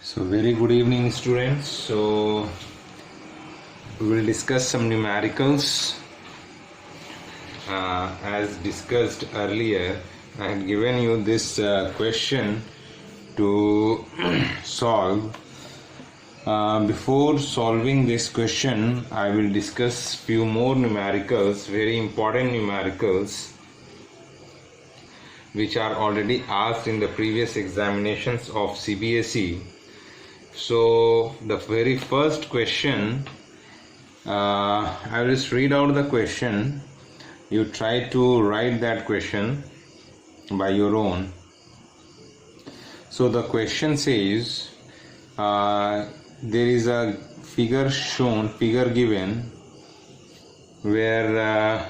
So very good evening students. So we will discuss some numericals. As discussed earlier, I had given you this question to solve. Before solving this question, I will discuss few more numericals, very important numericals, which are already asked in the previous examinations of CBSE. So the very first question, I will just read out the question. You try to write that question by your own. So the question says, there is a figure given where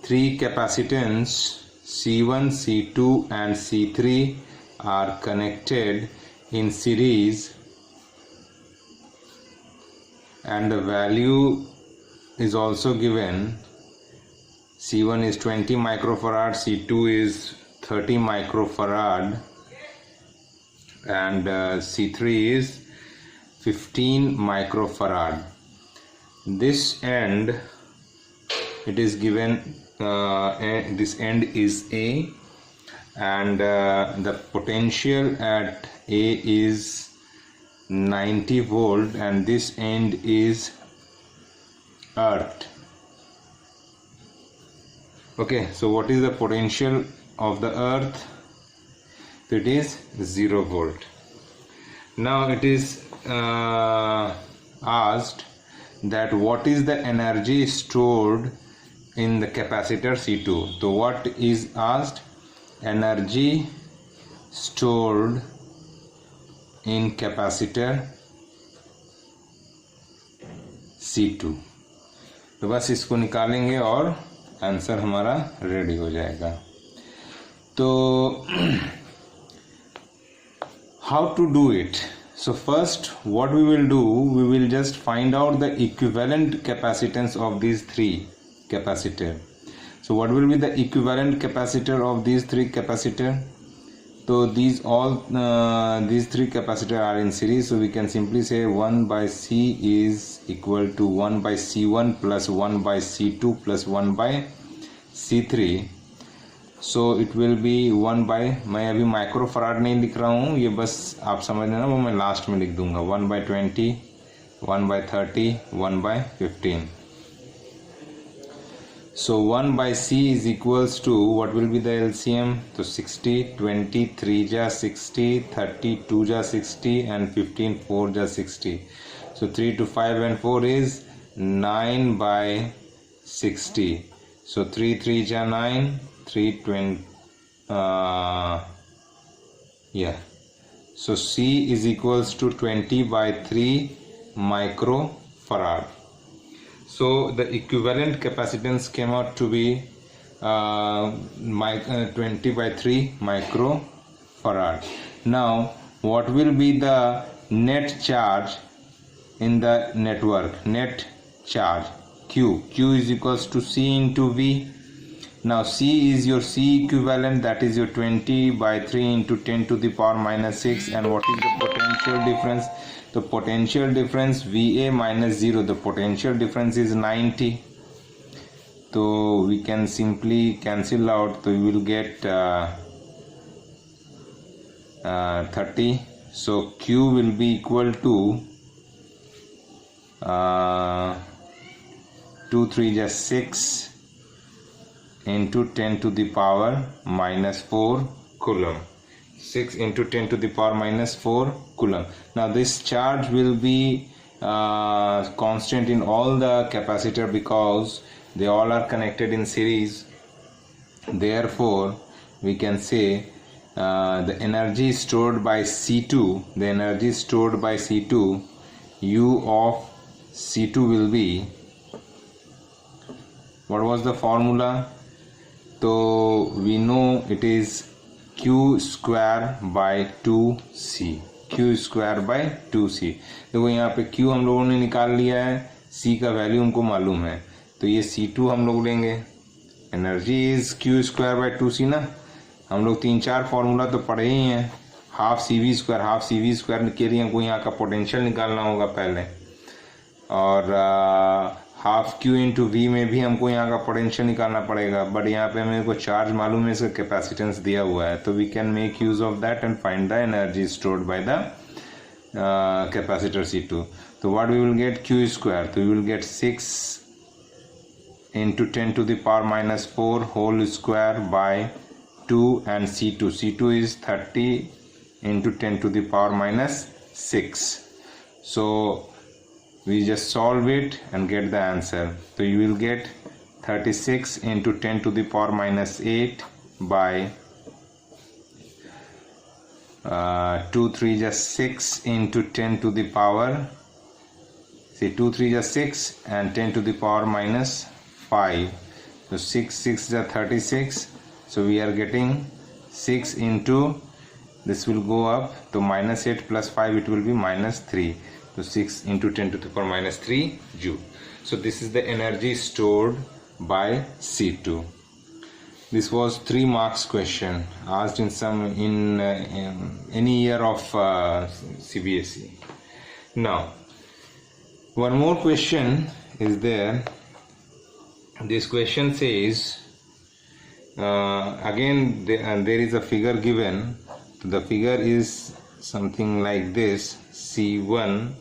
three capacitance C1, C2 and C3 are connected in series, and the value is also given. C1 is 20 microfarad, C2 is 30 microfarad and C3 is 15 microfarad. This end, it is given, this end is A, and the potential at A is 90 volt and this end is earth. Okay, so what is the potential of the earth? It is 0 volt. Now it is asked that what is the energy stored in the capacitor C2. So what is asked? Energy stored in capacitor C2. तो बस इसको निकालेंगे और answer हमारा ready हो जाएगा. तो how to do it? So first what we will do, we will just find out the equivalent capacitance of these three capacitor. So what will be the equivalent capacitor of these three capacitor? So these three capacitor are in series, so we can simply say 1 by C is equal to 1 by C1 plus 1 by C2 plus 1 by C3. So it will be 1 by, मैं अभी microfarad नहीं लिख रहा हूँ, ये बस आप समझ लेना, वो मैं लास्ट में लिख दूंगा. 1 by 20, 1 by 30, 1 by 15. So 1 by C is equals to, what will be the LCM? So 60, 20, 3 ja 60, 30, 2 ja 60 and 15, 4 ja 60. So 3 to 5 and 4 is 9 by 60. So 3 3 ja 9, 3 20, yeah. So C is equals to 20 by 3 microfarad. So the equivalent capacitance came out to be 20 by 3 microfarad. Now what will be the net charge in the network? Net charge Q. Q is equals to C into V. Now C is your C equivalent, that is your 20 by 3 into 10 to the power minus 6. And what is the potential difference? The potential difference VA minus 0, the potential difference is 90. So we can simply cancel out, so we will get 30. So Q will be equal to 2 3 just 6 into 10 to the power minus 4 coulomb. 6 into 10 to the power minus 4 coulomb. Now this charge will be constant in all the capacitor because they all are connected in series. Therefore we can say the energy stored by C2, the energy stored by C2, U of C2 will be, what was the formula? So we know it is Q square by 2C. Q square by 2C. देखो यहाँ पे Q हम लोगों ने निकाल लिया है, C का वैल्यू हमको मालूम है, तो ये C2 हम लोग लेंगे. Energy is Q square by 2C ना. हम लोग 3-4 फॉर्मूला तो पढ़े ही हैं. हाफ CV स्क्वायर के लिए हमको यहाँ का पोटेंशियल निकालना होगा पहले, और हाफ Q इंटू वी में भी हमको यहाँ का पोटेंशियल निकालना पड़ेगा, बट यहाँ पे हमें को चार्ज मालूम है, इसका कैपेसिटेंस दिया हुआ है, तो we can make use of that and find the energy stored by the capacitor C2. तो what we will get Q square, तो we will get 6 into 10 to the power minus 4 whole square by 2, and C2 is 30 into 10 to the power minus 6. So we just solve it and get the answer. So you will get 36 into 10 to the power minus 8 by 2 3 just 6 into 10 to the power, see 2 3 just 6 and 10 to the power minus 5. So 6 6 is 36. So we are getting 6 into, this will go up to minus 8 plus 5, it will be minus 3. So 6 into 10 to the power minus 3 joule. So this is the energy stored by C2. This was 3 marks question asked in any year of CBSE. Now one more question is there. This question says, again there is a figure given. The figure is something like this. C1,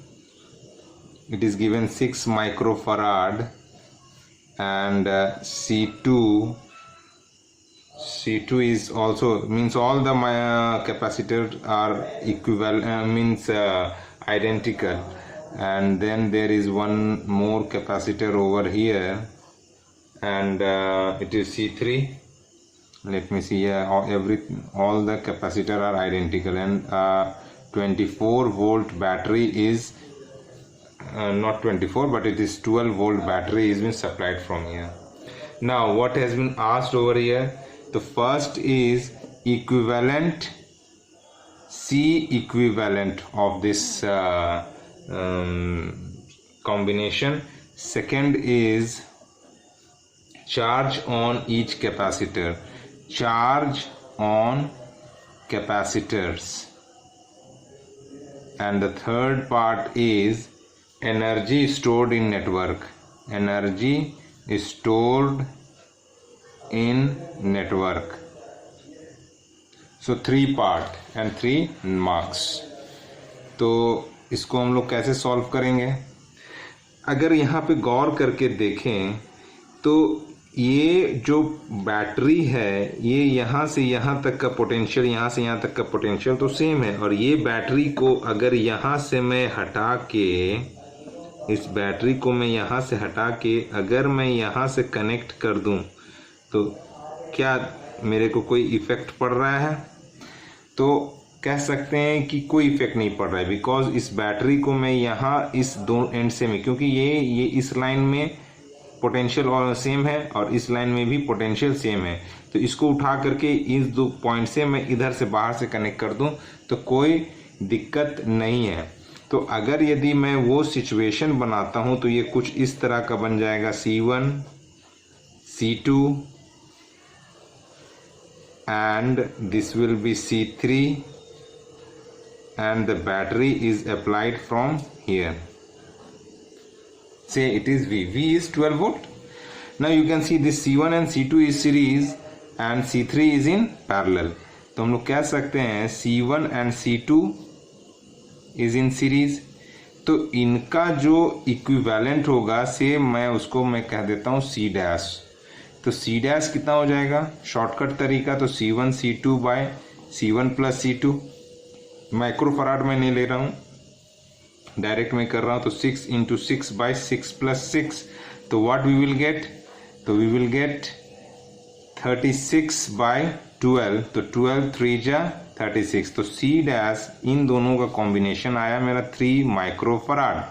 it is given 6 microfarad, and C2 is also, means all the capacitors are equivalent, identical, and then there is one more capacitor over here, and it is C3. Let me see here. All the capacitor are identical, and 24 volt battery is not 24, but it is 12 volt battery is been supplied from here. Now what has been asked over here? The first is equivalent, C equivalent of this combination. Second is charge on each capacitor, charge on capacitors, and the third part is energy stored in network, energy is stored in network. So 3 part and 3 marks. तो इसको हम लोग कैसे solve करेंगे? अगर यहाँ पे गौर करके देखें तो ये जो बैटरी है, ये यहाँ से यहाँ तक का पोटेंशियल, यहाँ से यहाँ तक का पोटेंशियल तो सेम है, और ये बैटरी को अगर यहाँ से मैं हटा के, इस बैटरी को मैं यहाँ से हटा के अगर मैं यहाँ से कनेक्ट कर दूँ तो क्या मेरे को कोई इफ़ेक्ट पड़ रहा है? तो कह सकते हैं कि कोई इफ़ेक्ट नहीं पड़ रहा है, बिकॉज इस बैटरी को मैं यहाँ इस दो एंड से में, क्योंकि ये इस लाइन में पोटेंशियल और सेम है और इस लाइन में भी पोटेंशियल सेम है, तो इसको उठा करके इस 2 पॉइंट से मैं इधर से बाहर से कनेक्ट कर दूं तो कोई दिक्कत नहीं है। तो अगर यदि मैं वो सिचुएशन बनाता हूं तो ये कुछ इस तरह का बन जाएगा, C1 C2 and this will be C3 and the battery is applied from here. Say it is V is 12 volt. Now you can see this C1 and C2 is series and C3 is in parallel. तो हम लोग कह सकते हैं C1 and C2 is in series. तो इनका जो equivalent होगा सेम, मैं कह देता हूँ C डैश। तो C डैश कितना हो जाएगा? शॉर्टकट तरीका तो C1 C2 bye C1 plus C2। Microfarad मैं नहीं ले रहा हूँ, डायरेक्ट में कर रहा हूँ, तो 6 इंटू 6 बाई 6 प्लस 6। तो व्हाट वी विल गेट? तो वी विल गेट 36 बाई 12, तो 12 3 जा 36। तो C डैश इन दोनों का कॉम्बिनेशन आया मेरा 3 माइक्रोफराड।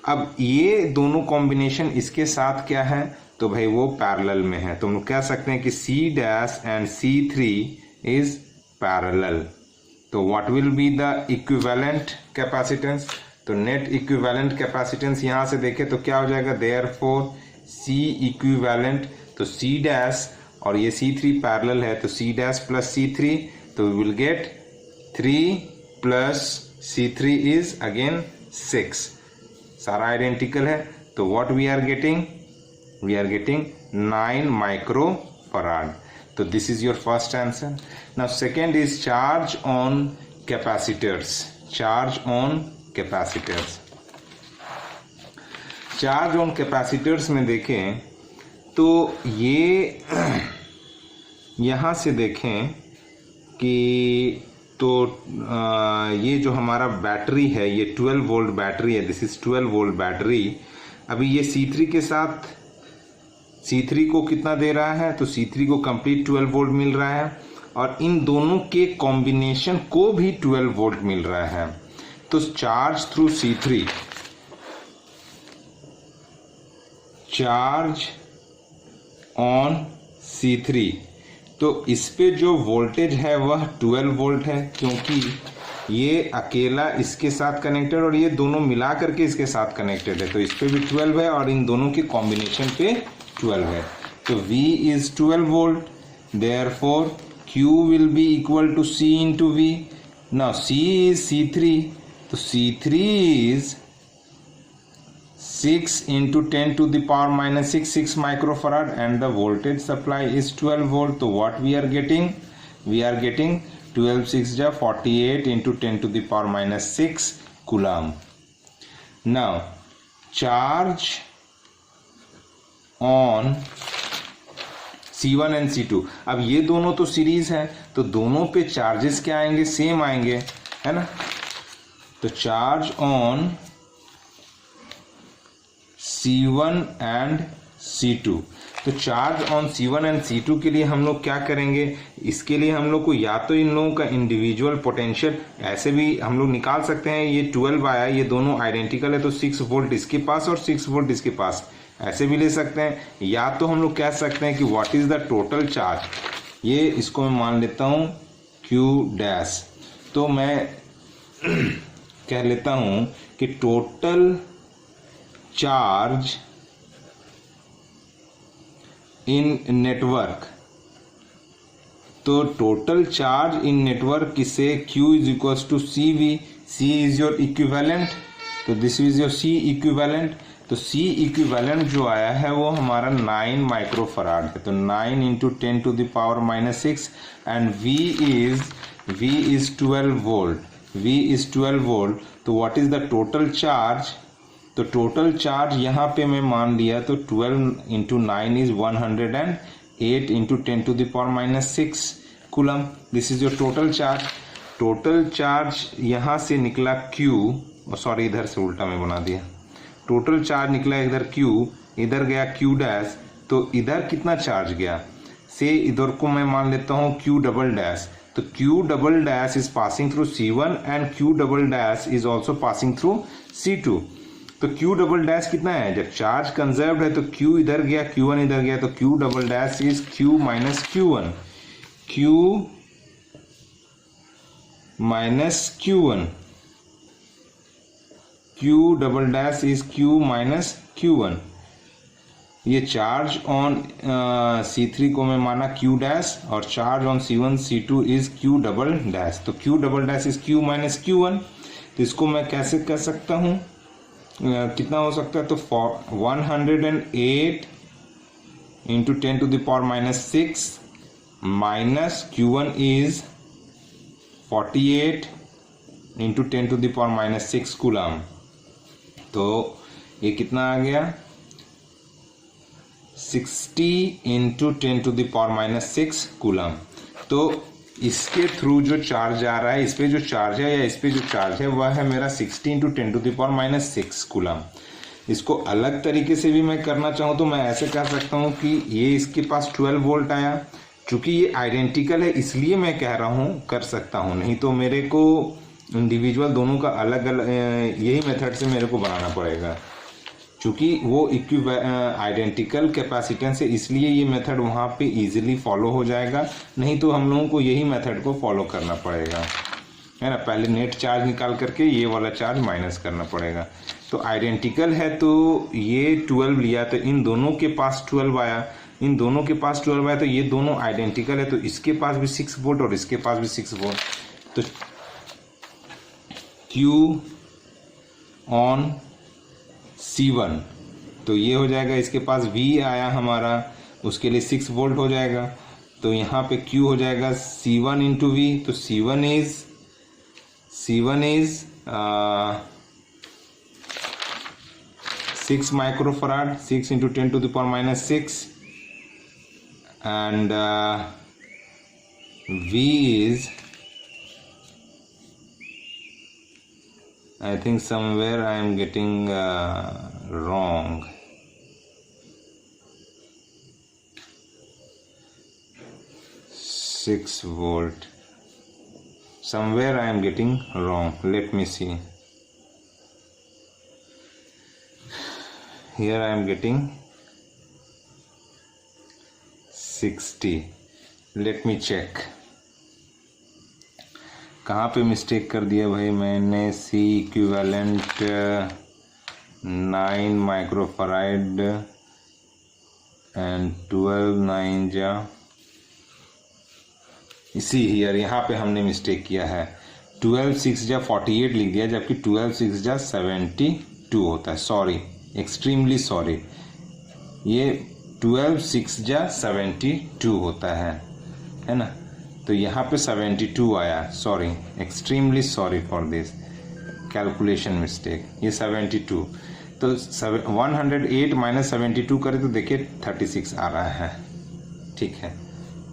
अब ये दोनों कॉम्बिनेशन इसके साथ क्या है? तो भाई वो पैरेलल में है, तो हम लोग कह सकते हैं कि C dash and C3 is parallel. तो what will be the equivalent capacitance? तो नेट इक्विवेलेंट कैपेसिटेंस यहाँ से देखें तो क्या हो जाएगा? देयरफॉर C इक्विवेलेंट, तो C डैश और ये C3 पैरेलल है, तो C डैश प्लस C3, तो we will get 3 plus C3 is again 6, सारा आइडेंटिकल है, तो what we are getting 9 microfarad. तो this is your first answer. Now second is charge on capacitors. Charge on capacitors में देखें तो ये यहाँ से देखें कि तो ये जो हमारा बैटरी है ये 12 वोल्ट बैटरी है. This is 12 volt battery. अभी ये C3 के साथ C3 को कितना दे रहा है, तो C3 को कंप्लीट 12 वोल्ट मिल रहा है और इन दोनों के कॉम्बिनेशन को भी 12 वोल्ट मिल रहा है. तो charge through C3, charge on C3, तो इस पे जो वोल्टेज है वह 12 वोल्ट है, क्योंकि ये अकेला इसके साथ कनेक्टेड और ये दोनों मिला करके इसके साथ कनेक्टेड है, तो इस पे भी 12 है और इन दोनों के कॉम्बिनेशन पे 12 है. तो V is 12 volt, therefore Q will be equal to C into V. Now C is C3, तो C3 is 6 into 10 to the power minus 6 microfarad and the voltage supply is 12 volt. So what we are getting? We are getting 12 6 ja 48 into 10 to the power minus 6 coulomb. Now charge on C1 and C2. अब ये दोनों तो series है, तो दोनों पे charges क्या आएंगे, सेम आएंगे, है ना. तो charge on C1 and C2. तो charge on C1 and C2 के लिए हम लोग क्या करेंगे, इसके लिए हम लोग को या तो इन लोगों का इंडिविजुअल पोटेंशियल ऐसे भी हम लोग निकाल सकते हैं. ये 12 आया, ये दोनों आइडेंटिकल है, तो 6 वोल्ट इसके पास और 6 वोल्ट इसके पास, ऐसे भी ले सकते हैं. या तो हम लोग कह सकते हैं कि what is the total charge. ये इसको मैं मान लेता हूँ Q डैश. तो मैं कह लेता हूँ कि टोटल चार्ज इन नेटवर्क, तो टोटल चार्ज इन नेटवर्क किसे Q is equal to CV. C is your equivalent, तो this is your C equivalent. तो C इक्विवेलेंट जो आया है वो हमारा 9 माइक्रोफराड है, तो 9 into 10 to the power minus 6 and V is 12 volt. V is 12 volt. तो what is the total charge, तो टोटल चार्ज यहाँ पे मैं मान लिया, तो 12 into 9 is 108 into 10 to the power minus 6 coulomb. This is your total charge. Total charge यहाँ से निकला Q, सॉरी इधर से उल्टा में बना दिया. टोटल चार्ज निकला इधर Q, इधर गया Q डैश, तो इधर कितना चार्ज गया, से इधर को मैं मान लेता हूँ Q डबल डैश. तो Q double dash is passing through C1 and Q double dash is also passing through C2. तो Q डबल डैश कितना है, जब चार्ज कंजर्व्ड है तो Q इधर गया, Q1 इधर गया, तो Q double dash is Q minus Q1. Q minus Q1, Q double dash is Q minus Q1. ये चार्ज ऑन C3 को मैं माना Q डैश और charge on C1 C2 is Q double dash. तो Q double dash is Q minus Q1. तो इसको मैं कैसे कर सकता हूँ, कितना हो सकता है, तो 108 into 10 to the power minus 6 minus Q1 is 48 into 10 to the power minus 6 coulomb. तो ये कितना आ गया, 60 into 10 to the power minus 6 coulomb. तो इसके थ्रू जो चार्ज आ रहा है, इस पे जो चार्ज है या इस पे जो चार्ज है वह है मेरा 60 into 10 to the power minus 6 coulomb. इसको अलग तरीके से भी मैं करना चाहूँ तो मैं ऐसे कह सकता हूँ कि ये इसके पास 12 वोल्ट आया, चूंकि ये आइडेंटिकल है इसलिए मैं कह रहा हूँ कर सकता हूँ, नहीं तो मेरे को इंडिविजुअल दोनों का अलग अलग यही मेथड से मेरे को बनाना पड़ेगा. चूंकि वो आइडेंटिकल कैपेसिटेंस है इसलिए ये मेथड वहाँ पे इजीली फॉलो हो जाएगा, नहीं तो हम लोगों को यही मेथड को फॉलो करना पड़ेगा, है ना. पहले नेट चार्ज निकाल करके ये वाला चार्ज माइनस करना पड़ेगा. तो आइडेंटिकल है तो ये 12 लिया, तो इन दोनों के पास 12 आया, इन दोनों के पास 12 आया, तो ये दोनों आइडेंटिकल है, तो इसके पास भी 6 वोल्ट और इसके पास भी 6 वोल्ट. तो Q ऑन C1, तो ये हो जाएगा, इसके पास V आया हमारा, उसके लिए 6 वोल्ट हो जाएगा, तो यहाँ पे Q हो जाएगा C1 इंटू V, तो C1 is 6 microfarad, 6 into 10 to the power minus 6, and V is, I think somewhere I am getting wrong. Six volt. Somewhere I am getting wrong. Let me see. Here I am getting 60. Let me check. कहाँ पे mistake कर दिया भाई मैंने? C equivalent 9 माइक्रोफराइड and 12 9 जा, इसी year यहाँ पे हमने मिस्टेक किया है। 12 6 जा 48 लिख दिया, जबकि 12 6 जा 72 होता है। सॉरी, एक्सट्रीमली सॉरी, ये 12 6 जा 72 होता है ना, तो यहाँ पे 72 आया। Sorry, extremely sorry for this calculation mistake, ये 72, तो 108 माइनस 72 करें तो देखिए 36 आ रहा है। ठीक है,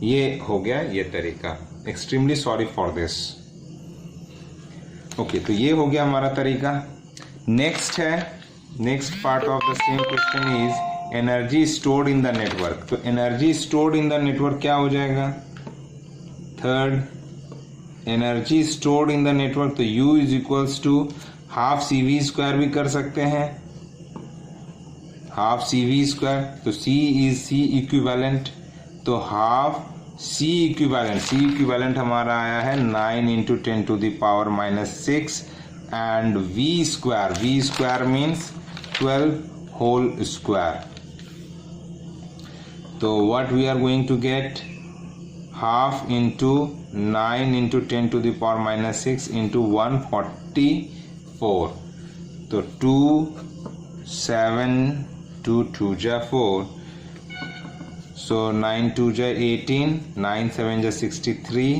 ये हो गया ये तरीका। Extremely sorry for this. Okay, तो ये हो गया हमारा तरीका। नेक्स्ट है, next part of the same question is energy stored in the network. तो energy stored in the network क्या हो जाएगा? Third, energy stored in the network, तो U is equals to half CV square भी कर सकते हैं, हाफ CV स्क्वायर, तो C इज C इक्विवेलेंट, तो हाफ C इक्विवेलेंट हमारा आया है 9 into 10 to the power minus 6 and V square means 12 whole square. तो what we are going to get? Half into 9 into 10 to the power minus 6 into 144, तो 2 7 2 2 जा 4, so 9 2 जा 18, 9 7 जा 63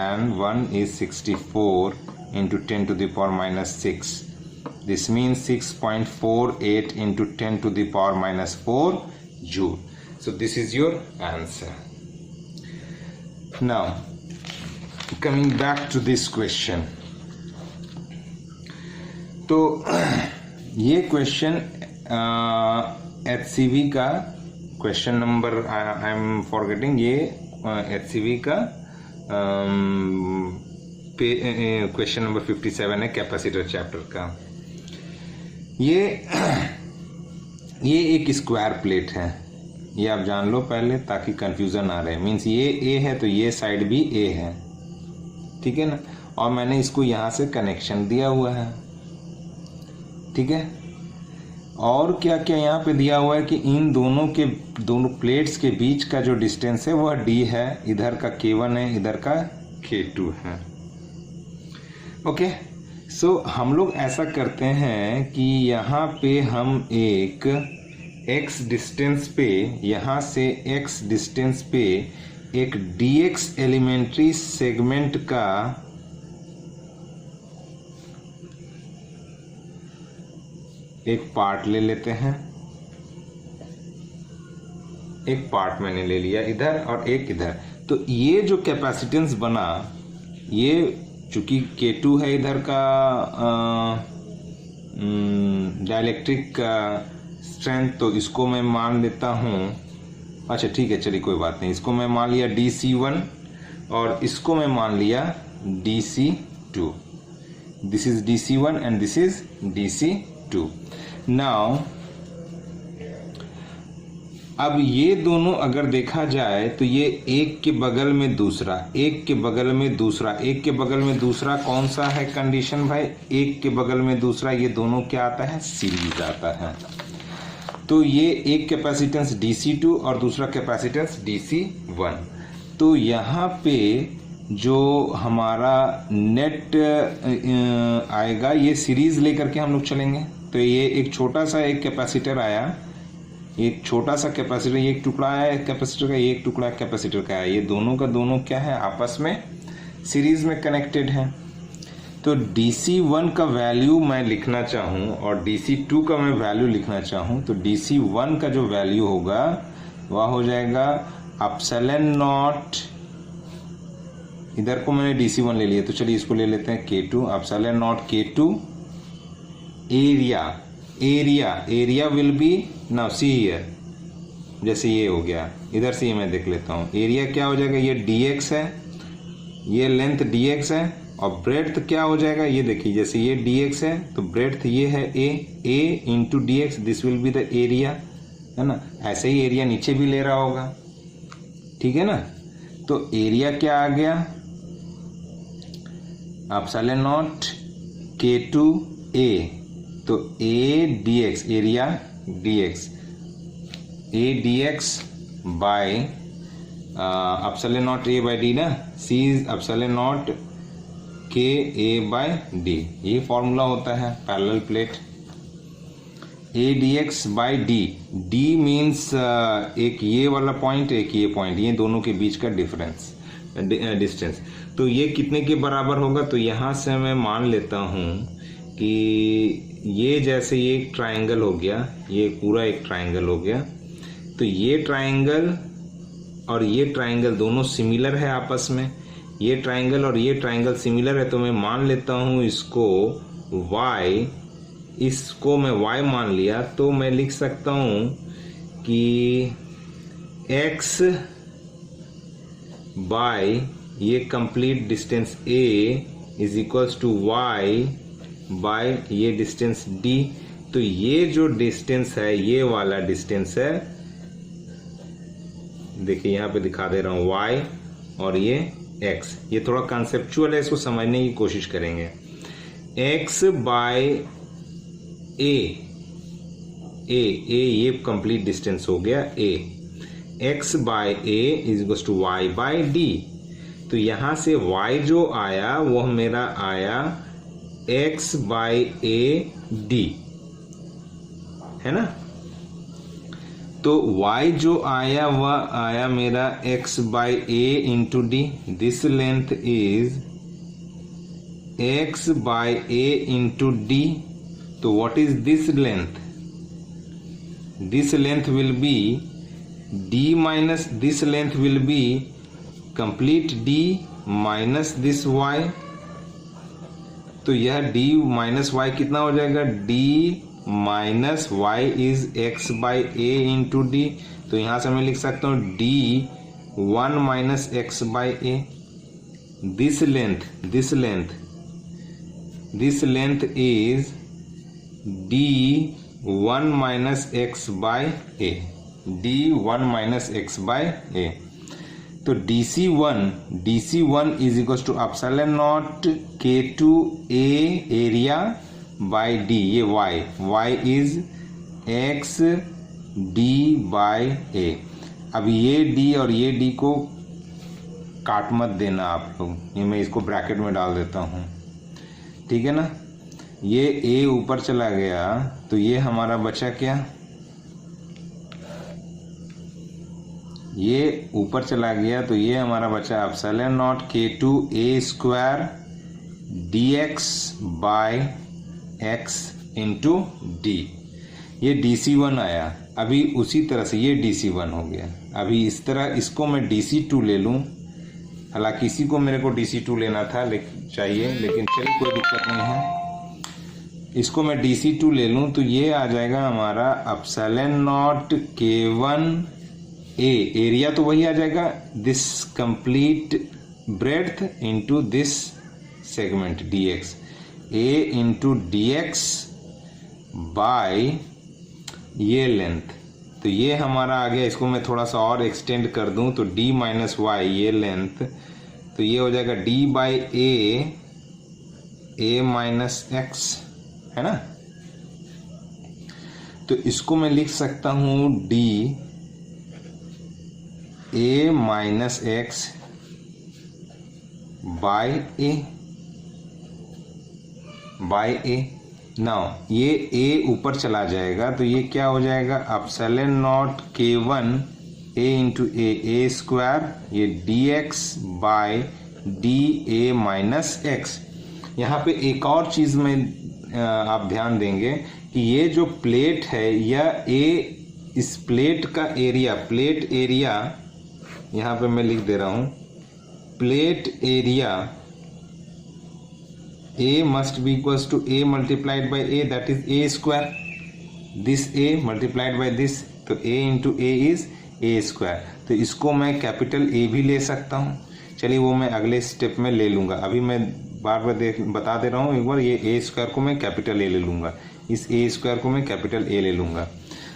and 1 is 64 into 10 to the power minus 6. This means 6.48 into 10 to the power minus 4 joule. So this is your answer. Now coming back to this question, तो ये question HCV का question number, I am forgetting, ये HCV का question number 57 है, capacitor chapter का। ये एक square plate है, ये आप जान लो पहले ताकि कंफ्यूजन ना रहे। मीन्स ये A है तो ये साइड भी A है, ठीक है ना, और मैंने इसको यहाँ से कनेक्शन दिया हुआ है, ठीक है। और क्या क्या यहाँ पे दिया हुआ है कि इन दोनों प्लेट्स के बीच का जो डिस्टेंस है वह D है, इधर का K1 है, इधर का K2 है। ओके, सो हम लोग ऐसा करते हैं कि यहाँ पे हम एक x डिस्टेंस पे, यहाँ से x डिस्टेंस पे एक dx एलिमेंट्री सेगमेंट का एक पार्ट ले लेते हैं। एक पार्ट मैंने ले लिया इधर और एक इधर, तो ये जो कैपेसिटेंस बना, ये चूंकि K2 है इधर का डाइलेक्ट्रिक का स्ट्रेंथ, तो इसको मैं मान लेता हूँ, अच्छा ठीक है, चलिए कोई बात नहीं, इसको मैं मान लिया DC1 और इसको मैं मान लिया DC2। This is DC1 and this is DC2। Now अब ये दोनों अगर देखा जाए तो ये एक के बगल में दूसरा, एक के बगल में दूसरा, एक के बगल में दूसरा, कौन सा है कंडीशन भाई? एक के बगल में दूसरा, ये दोनों क्या आता है? सीरीज आता है। तो ये एक कैपेसिटेंस DC2 और दूसरा कैपेसिटेंस DC1। तो यहाँ पे जो हमारा नेट आएगा, ये सीरीज लेकर के हम लोग चलेंगे। तो ये एक छोटा सा एक कैपेसिटर आया, एक छोटा सा कैपेसिटर, ये एक टुकड़ा आया कैपेसिटर का, ये एक टुकड़ा कैपेसिटर का है। ये दोनों का दोनों क्या है, आपस में सीरीज में कनेक्टेड है। तो DC1 का वैल्यू मैं लिखना चाहूँ और DC2 का मैं वैल्यू लिखना चाहूँ, तो DC1 का जो वैल्यू होगा वह हो जाएगा एप्सिलॉन नॉट, इधर को मैंने DC1 ले लिया तो चलिए इसको ले लेते हैं K2, epsilon not K2 area will be now see here, जैसे ये हो गया, इधर से मैं देख लेता हूँ एरिया क्या हो जाएगा, ये dx है, ये लेंथ dx है, और ब्रेड्थ क्या हो जाएगा, ये देखिए जैसे ये dx है तो ब्रेड्थ ये है a into dx, this will be the area, है ना। ऐसे ही एरिया नीचे भी ले रहा होगा, ठीक है ना। तो एरिया क्या आ गया, एप्सिलॉन नॉट K2a, तो a dx, area dx, a dx by epsilon naught a by d ना, c is epsilon naught k a by d, ये फॉर्मूला होता है parallel plate. a dx by d, d means एक ये वाला point एक ये पॉइंट, ये दोनों के बीच का डिफरेंस डिस्टेंस। तो ये कितने के बराबर होगा, तो यहाँ से मैं मान लेता हूँ कि ये जैसे ये एक ट्रायंगल हो गया, ये पूरा एक ट्रायंगल हो गया, तो ये ट्रायंगल और ये ट्रायंगल दोनों सिमिलर है आपस में, ये ट्रायंगल और ये ट्रायंगल सिमिलर है, तो मैं मान लेता हूँ इसको y, इसको मैं y मान लिया, तो मैं लिख सकता हूँ कि x बाय ये complete distance a is equals to y by ये डिस्टेंस d। तो ये जो डिस्टेंस है, ये वाला डिस्टेंस है, देखिए यहाँ पे दिखा दे रहा हूँ y और ये x, ये थोड़ा कंसेप्चुअल है, इसको समझने की कोशिश करेंगे। x बाय a ये कंप्लीट डिस्टेंस हो गया a, x by a is equals to y by d। तो यहाँ से y जो आया वो मेरा आया x बाय a d, है ना। तो y जो आया वह आया मेरा x by a into D, this length is x by a into D. तो what is this length, this length will be d minus this length will be complete d minus this y। तो यह d minus y कितना हो जाएगा, d minus y is x by a into D. तो यहाँ से मैं लिख सकता हूँ d 1 minus x by a। This length is d 1 minus x by a, d 1 minus x by a। तो DC1 is equal to epsilon naught K2a area by d, ये y is x d by a। अब ये d और ये d को काट मत देना आप लोग, ये मैं इसको ब्रैकेट में डाल देता हूँ, ठीक है ना। ये a ऊपर चला गया तो ये हमारा बचा क्या, ये ऊपर चला गया तो ये हमारा बचा epsilon naught K2a square dx by x into D. ये DC1 आया। अभी उसी तरह से ये DC1 हो गया। अभी इस तरह इसको मैं DC2 ले लूँ, हालांकि इसी को मेरे को DC2 लेना था लेकिन चलिए कोई दिक्कत नहीं है। इसको मैं DC2 ले लूँ तो ये आ जाएगा हमारा एप्सिलॉन नॉट K1a, एरिया तो वही आ जाएगा, this complete breadth into this segment dx, a into dx by ये लेंथ। तो ये हमारा आ गया। इसको मैं थोड़ा सा और एक्सटेंड कर दूं तो d माइनस वाई ये लेंथ, तो ये हो जाएगा d by a minus x, है ना। तो इसको मैं लिख सकता हूं d a minus x by A. Now ये ए ऊपर चला जाएगा तो ये क्या हो जाएगा, epsilon naught K1 A into A square, ये dx by dA minus X. यहाँ पे एक और चीज़ में आप ध्यान देंगे कि ये जो प्लेट है यह इस प्लेट का एरिया, प्लेट एरिया यहाँ पे मैं लिख दे रहा हूँ, plate area A must be equals to A multiplied by A, that is A square. This A multiplied by this, तो A into A is A square। तो इसको मैं कैपिटल A भी ले सकता हूँ। चलिए वो मैं अगले स्टेप में ले लूँगा, अभी मैं बार बार बता दे रहा हूँ एक बार, ये A स्क्वायर को मैं कैपिटल A ले लूँगा, इस A स्क्वायर को मैं कैपिटल A ले लूँगा।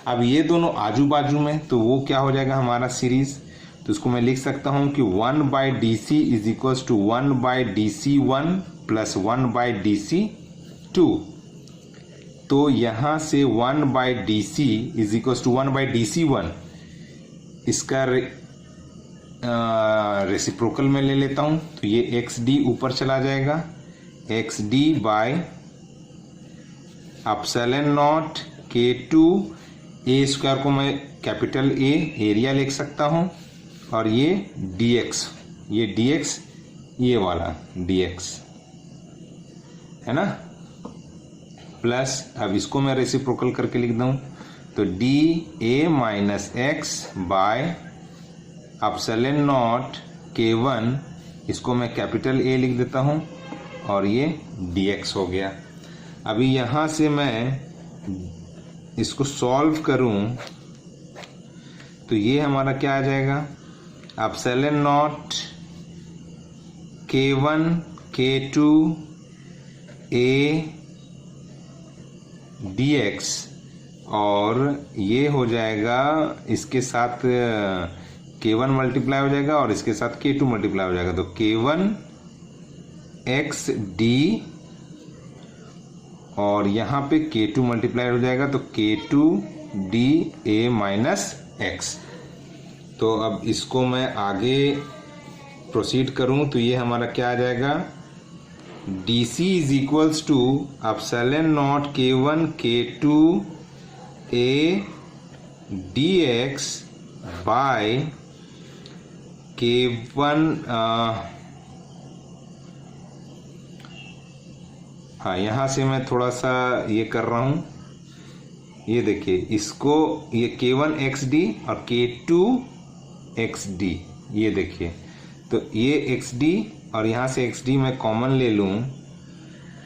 अब ये दोनों आजू बाजू में, तो वो क्या हो जाएगा हमारा सीरीज, तो इसको मैं लिख सकता हूँ कि 1 by D C is equals to 1 by D C 1 plus 1 by D C 2। तो यहाँ से 1 by D C is equals to 1 by D C 1, इसका रेसिप्रोकल में ले लेता हूँ, तो ये एक्स डी ऊपर चला जाएगा, x D bye epsilon not K2 A square को मैं कैपिटल ए एरिया लिख सकता हूँ, और ये dx, ये dx, ये वाला dx है ना, प्लस अब इसको मैं रेसिप्रोकल करके लिख दूँ, तो dA minus x bye epsilon naught K1, इसको मैं कैपिटल A लिख देता हूँ, और ये dx हो गया। अभी यहाँ से मैं इसको सॉल्व करूँ तो ये हमारा क्या आ जाएगा, epsilon naught K1 K2 A dx, और ये हो जाएगा इसके साथ K1 मल्टीप्लाई हो जाएगा और इसके साथ K2 मल्टीप्लाई हो जाएगा, तो K1 x d, और यहाँ पे K2 मल्टीप्लाई हो जाएगा तो K2 d A minus x. तो अब इसको मैं आगे प्रोसीड करूँ तो ये हमारा क्या आ जाएगा, DC is equals to epsilon naught K1 K2 A dx by K1, हाँ यहाँ से मैं थोड़ा सा ये कर रहा हूँ, ये देखिए इसको, ये K1 XD और K2 XD, ये देखिए, तो ये XD और यहाँ से XD मैं कॉमन ले लूँ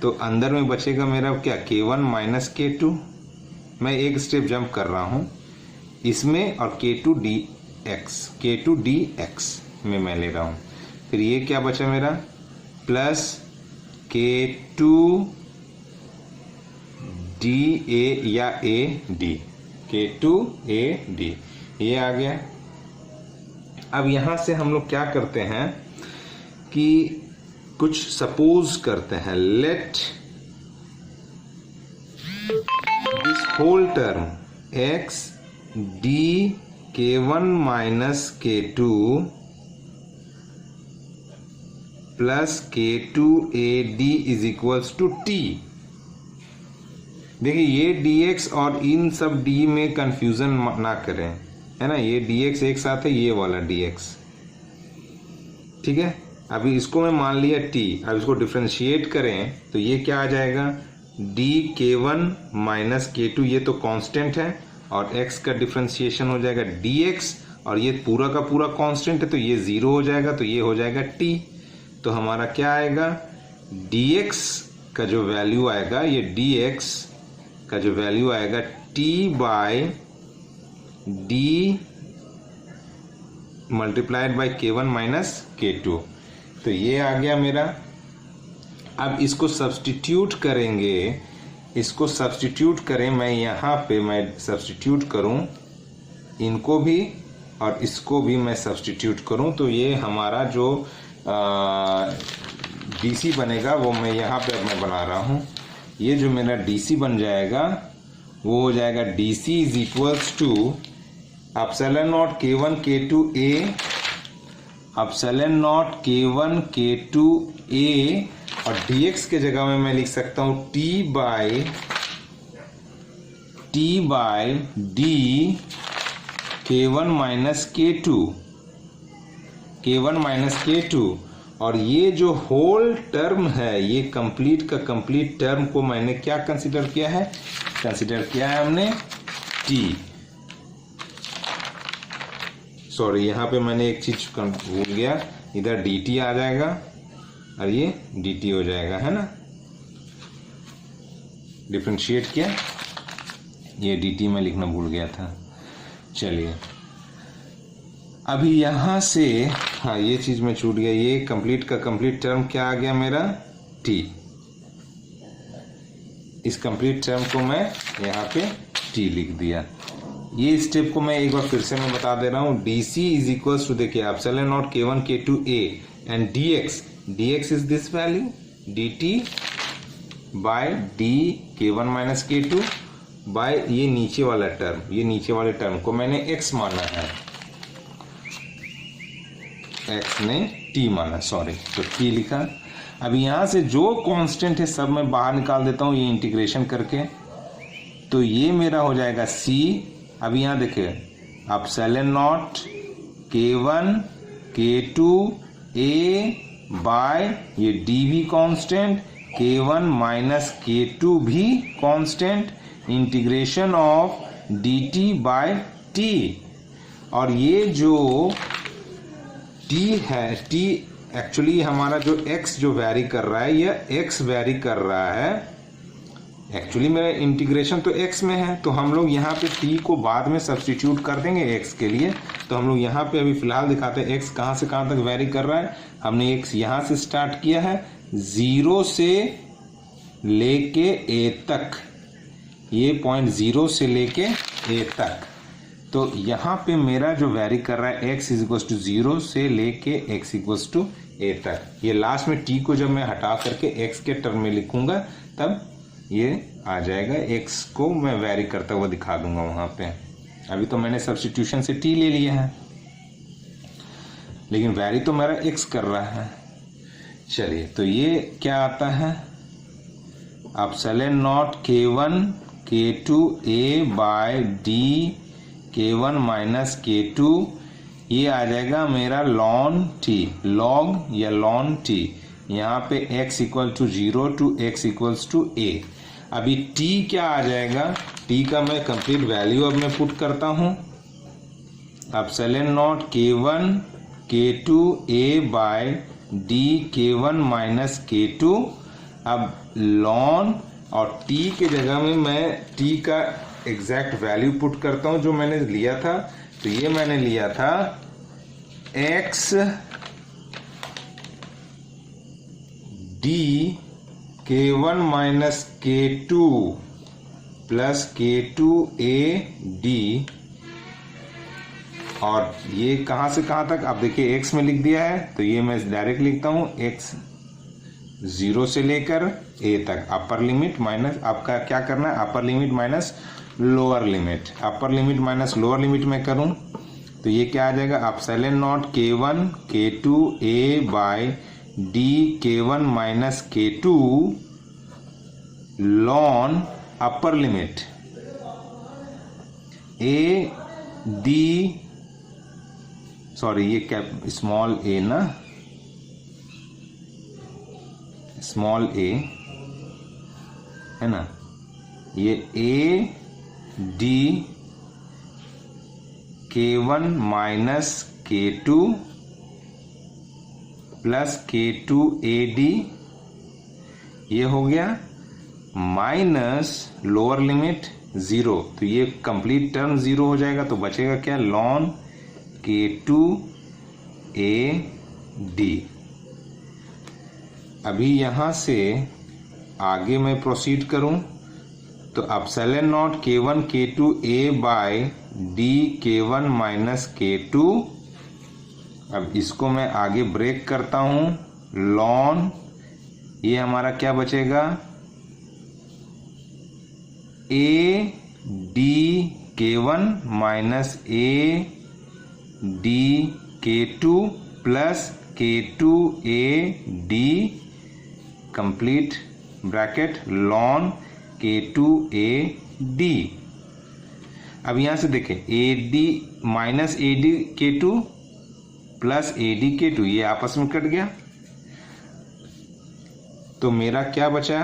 तो अंदर में बचेगा मेरा क्या, K1 माइनस K2। मैं एक स्टेप जंप कर रहा हूँ इसमें, और K2 dx में मैं ले रहा हूँ, फिर ये क्या बचा मेरा, प्लस K2 dA या AD, K2 AD, ये आ गया। अब यहाँ से हम लोग क्या करते हैं कि कुछ सपोज करते हैं, let this whole term x d K1 minus K2 plus K2 AD is equals to T। देखिए ये dx और इन सब d में कंफ्यूजन ना करें, है ना, ये dx एक साथ है, ये वाला dx, ठीक है। अभी इसको मैं मान लिया t, अब इसको डिफ्रेंशिएट करें तो ये क्या आ जाएगा, d K1 माइनस K2, ये तो कांस्टेंट है, और x का डिफ्रेंशिएशन हो जाएगा dx, और ये पूरा का पूरा कांस्टेंट है तो ये 0 हो जाएगा, तो ये हो जाएगा t। तो हमारा क्या आएगा, dx का जो वैल्यू आएगा, ये dx का जो वैल्यू आएगा t by d multiplied by K1 minus K2, तो ये आ गया मेरा। अब इसको सब्स्टिट्यूट करेंगे, इसको सब्स्टिट्यूट करें, मैं यहाँ पे मैं सब्स्टिट्यूट करूँ इनको भी और इसको भी मैं सब्स्टिट्यूट करूँ, तो ये हमारा जो DC बनेगा वो मैं यहाँ पे मैं बना रहा हूँ। ये जो मेरा DC बन जाएगा वो हो जाएगा DC is equals to epsilon naught K1 K2 A epsilon naught K1 K2 A और dx के जगह में मैं लिख सकता हूं T by D K1 minus K2 और ये जो होल टर्म है, ये कंप्लीट का कंप्लीट टर्म को मैंने क्या कंसीडर किया है? कंसीडर किया है हमने T। सॉरी, यहाँ पे मैंने एक चीज भूल गया, इधर dt आ जाएगा और ये dt हो जाएगा, है ना। डिफरेंशिएट किया, ये dt में लिखना भूल गया था। चलिए अभी यहाँ से, हाँ ये चीज में छूट गया, ये कंप्लीट का कंप्लीट टर्म क्या आ गया मेरा? t। इस कंप्लीट टर्म को मैं यहाँ पे t लिख दिया। ये स्टेप को मैं एक बार फिर से मैं बता दे रहा हूँ। dc इज इक्वल्स टू, देखिए epsilon naught K1 K2 A and dx is this value dt by d K1 minus K2 by ये नीचे वाला टर्म, ये नीचे वाले टर्म को मैंने x माना है, x ने t माना, सॉरी, तो t लिखा। अब यहाँ से जो कांस्टेंट है सब मैं बाहर निकाल देता हूँ ये इंटीग्रेशन करके, तो ये मेरा हो जाएगा c। अब यहाँ देखिए epsilon naught K1 K2 A by ये d भी कांस्टेंट, K1 माइनस K2 भी constant, integration of dt by t। और ये जो t है, t एक्चुअली हमारा जो x जो वैरी कर रहा है, यह x वैरी कर रहा है। एक्चुअली मेरा इंटीग्रेशन तो x में है, तो हम लोग यहाँ पे t को बाद में सब्स्टिट्यूट कर देंगे x के लिए। तो हम लोग यहाँ पे अभी फिलहाल दिखाते हैं x कहाँ से कहाँ तक वैरी कर रहा है। हमने x यहाँ से स्टार्ट किया है 0 से लेके a तक, ये पॉइंट 0 से लेके a तक। तो यहाँ पे मेरा जो वैरी कर रहा है x इज इक्वल्स टू 0 से लेके x इक्वल्स टू a तक। ये लास्ट में t को जब मैं हटा करके x के टर्म में लिखूंगा तब ये आ जाएगा, x को मैं वैरी करता हुआ दिखा दूंगा वहां पे। अभी तो मैंने सब्स्टिट्यूशन से t ले लिया है, लेकिन वैरी तो मेरा x कर रहा है। चलिए, तो ये क्या आता है? Epsilon naught K1 K2 A by D K1 minus K2, ये आ जाएगा मेरा ln t, log या ln t। यहाँ पे x equal to 0 to x equals to a। अभी t क्या आ जाएगा? t का मैं कंप्लीट वैल्यू अब मैं पुट करता हूँ, epsilon naught K1 K2 A by D K1 minus K2। अब ln और t के जगह में मैं t का एग्जैक्ट वैल्यू पुट करता हूँ जो मैंने लिया था। तो ये मैंने लिया था x d K1 minus K2 plus K2 A D, और ये कहाँ से कहाँ तक आप देखिए x में लिख दिया है, तो ये मैं डायरेक्ट लिखता हूँ x 0 से लेकर a तक, अपर लिमिट माइनस, आपका क्या करना है, upper limit minus lower limit. Upper limit minus lower limit में करूँ तो ये क्या आ जाएगा? Epsilon naught K1 K2 A by D K1 minus K2 ln upper limit A D, sorry ये कैप स्मॉल a ना, स्मॉल a है ना, ये A D K1 minus K2 plus K2 AD, ये हो गया, माइनस लोअर लिमिट 0, तो ये कंप्लीट टर्म 0 हो जाएगा। तो बचेगा क्या? ln K2 AD। अभी यहाँ से आगे मैं प्रोसीड करूँ तो epsilon naught K1 K2 A by D K1 minus K2। अब इसको मैं आगे ब्रेक करता हूँ, ln, ये हमारा क्या बचेगा? A D K1 minus A D K2 plus K2AD complete bracket ln K2AD। अब यहां से देखें AD minus AD K2 plus AD K2, ये आपस में कट गया, तो मेरा क्या बचा,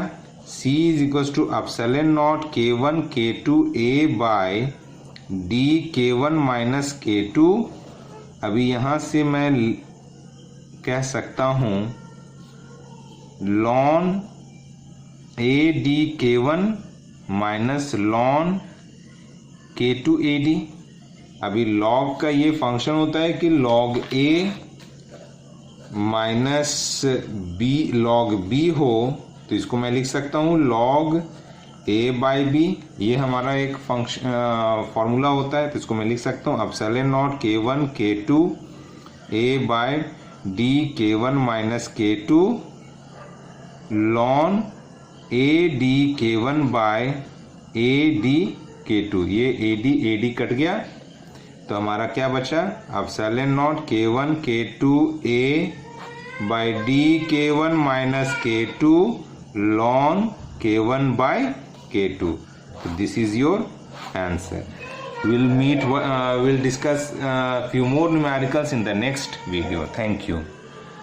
C is equal to epsilon naught K1 K2A by D K1 minus K2। अभी यहां से मैं कह सकता हूं ln AD K1 minus ln K2AD। अभी log का ये फंक्शन होता है कि log A minus B log B हो, तो इसको मैं लिख सकता हूँ log A बाई B, ये हमारा एक फंक्शन फॉर्मूला होता है, तो इसको मैं लिख सकता हूँ epsilon naught K1 K2 A by D K1 minus K2 ln AD K1 by AD K2। ये AD कट गया, तो हमारा क्या बचा, epsilon naught K1 K2 A by D K1 minus K2 ln K1 by K2। So this is your answer. We'll discuss few more numericals in the next video. Thank you.